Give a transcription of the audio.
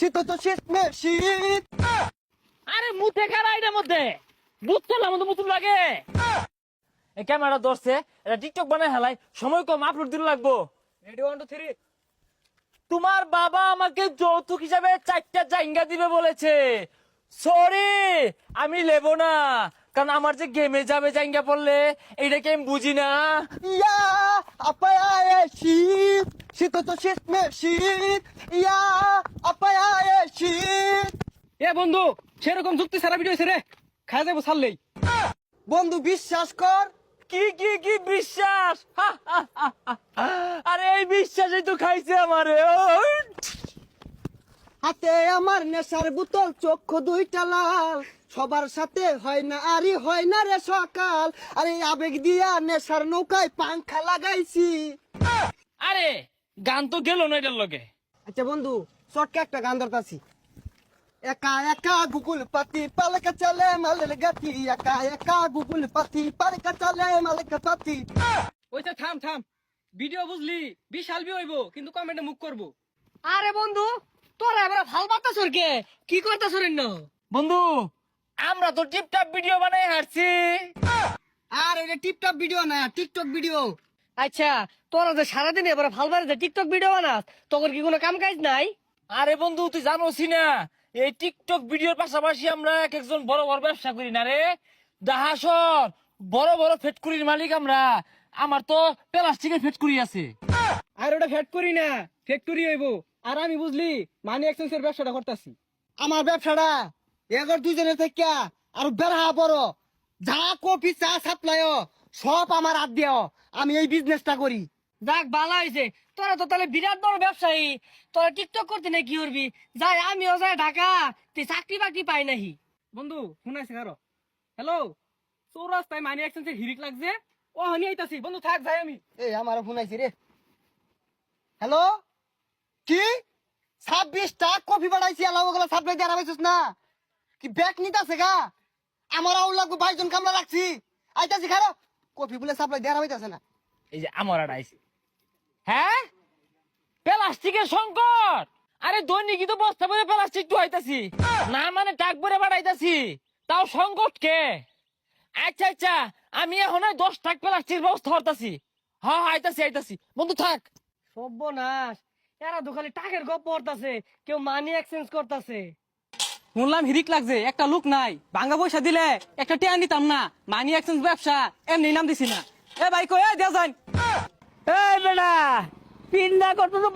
শীত তো শীত মে শীত। আরে মুখে খারাপ এটার মধ্যে বুঝতে মতো মুতুন লাগে। এই ক্যামেরা ধরছে, এটা টিকটক বানায় হেলাই, সময় কম, আপলোড দিতে লাগবো। রেডি 1 2 3। তোমার বাবা আমাকে যৌতুক হিসাবে 4টা জায়গা দিবে বলেছে। সরি, আমি নেব না, কারণ আমার যে গেমে যাবে জায়গা পড়লে এইটাকে আমি বুঝি না। ইয়া আপায় শীত, শীত তো শীত মে শীত। ইয়া আপায় শীত। এ বন্ধু, সেরকম যুক্তি সারা ভিডিও রে খাই যাবো ছাড়লেই। বন্ধু বিশ্বাস কর। কি কি কি বিশ্বাস? আরে এই বিশ্বাসই তো খাইছে আমারে। হাতে আমার নেশার বোতল, চক্ষু দুইটা লাল, সবার সাথে হয় না আরে হয় না রে সকাল। আরে আবেগ দিয়া নেশার নৌকায় পাংখা লাগাইছি। আরে গান তো গেল না এটার লগে। আচ্ছা বন্ধু, শর্টকে একটা গান ধরতাছি। একা একা গুগল পাতি পালকা চলে মালের গাতি, একা একা গুগল পাতি পালকা চলে মালের গাতি। ওইটা থাম থাম, ভিডিও বুঝলি বিশাল বি হইব, কিন্তু কমেন্টে মুখ করবো। আরে বন্ধু, তোরা এবার ভাল বার্তা সরকে কি করতে সরেন না? বন্ধু আমরা তো টিপটাপ ভিডিও বানাই হারছি। আর এটা টিপটপ ভিডিও না, টিকটক ভিডিও। আচ্ছা, তোরা যে সারাদিন এবার ভাল বারে যে টিকটক ভিডিও বানাস, তোর কি কোনো কাম কাজ নাই? আরে বন্ধু তুই জানোসি না, এই টিকটক ভিডিওর পাশাপাশি আমরা এক একজন বড় বড় ব্যবসা করি না রে। দাহাসর বড় বড় ফ্যাক্টরির মালিক আমরা। আমার তো প্লাস্টিকের ফ্যাক্টরি আছে। আর ওটা ফ্যাট করি না, ফ্যাক্টরি হইব। আর আমি বুঝলি মানি এক্সচেঞ্জের ব্যবসাটা করতেছি। আমার ব্যবসাটা এগর দুজনের থেকে আর বেড়া বড়, যা কফি চা সাপ্লাই সব আমার হাত দিও। আমি এই বিজনেসটা করি। যাক ভালো হয়েছে, তোরা তো তাহলে বিরাট বড় ব্যবসায়ী। তোরা টিকটক করতে না কি করবি? যাই আমিও যাই ঢাকা, তুই চাকরি বাকরি পাই নাহি। বন্ধু শুনাইছে কারো? হ্যালো, চৌরাস্তায় মানি এক্সচেঞ্জের হিরিক লাগছে, ও হানি আইতাছি। বন্ধু থাক, যাই আমি। এই আমার ফোন আইছি রে। হ্যালো, কি 26টা কফি বানাইছি, আলাদা ওগুলা সাপ্লাই দিয়ে আরামাইছিস না কি? ব্যাগ নিতাছে গা, আমার আউল লাগবে 22 জন কামলা রাখছি। আইতাছি খারো, কফি বলে সাপ্লাই দিয়ে আরামাইতাছে না। এই যে আমার আইছে। হ্যাঁ, প্লাস্টিকের সংকট। আরে দৈনিকই তো বস্তা ভরে প্লাস্টিক তো আইতাছি না, মানে টাক ভরে বাড়াইতাছি, তাও সংকট কে? আচ্ছা আচ্ছা, আমি এখন 10 টাক প্লাস্টিক ব্যবস্থা করতাছি। হ্যাঁ আইতাছি আইতাছি, বন্ধু থাক। সর্বনাশ, এরা তো খালি টাকের গপ পড়তাছে, কেউ মানি এক্সচেঞ্জ করতেছে। শুনলাম হিরিক লাগছে, একটা লোক নাই, ভাঙ্গা পয়সা দিলে একটা টিয়া নিতাম না। মানি এক্সচেঞ্জ ব্যবসা এমনি নাম দিছি না। এ ভাই কই, এ দেয়া যান। এই বেটা পিন্ডা কত তো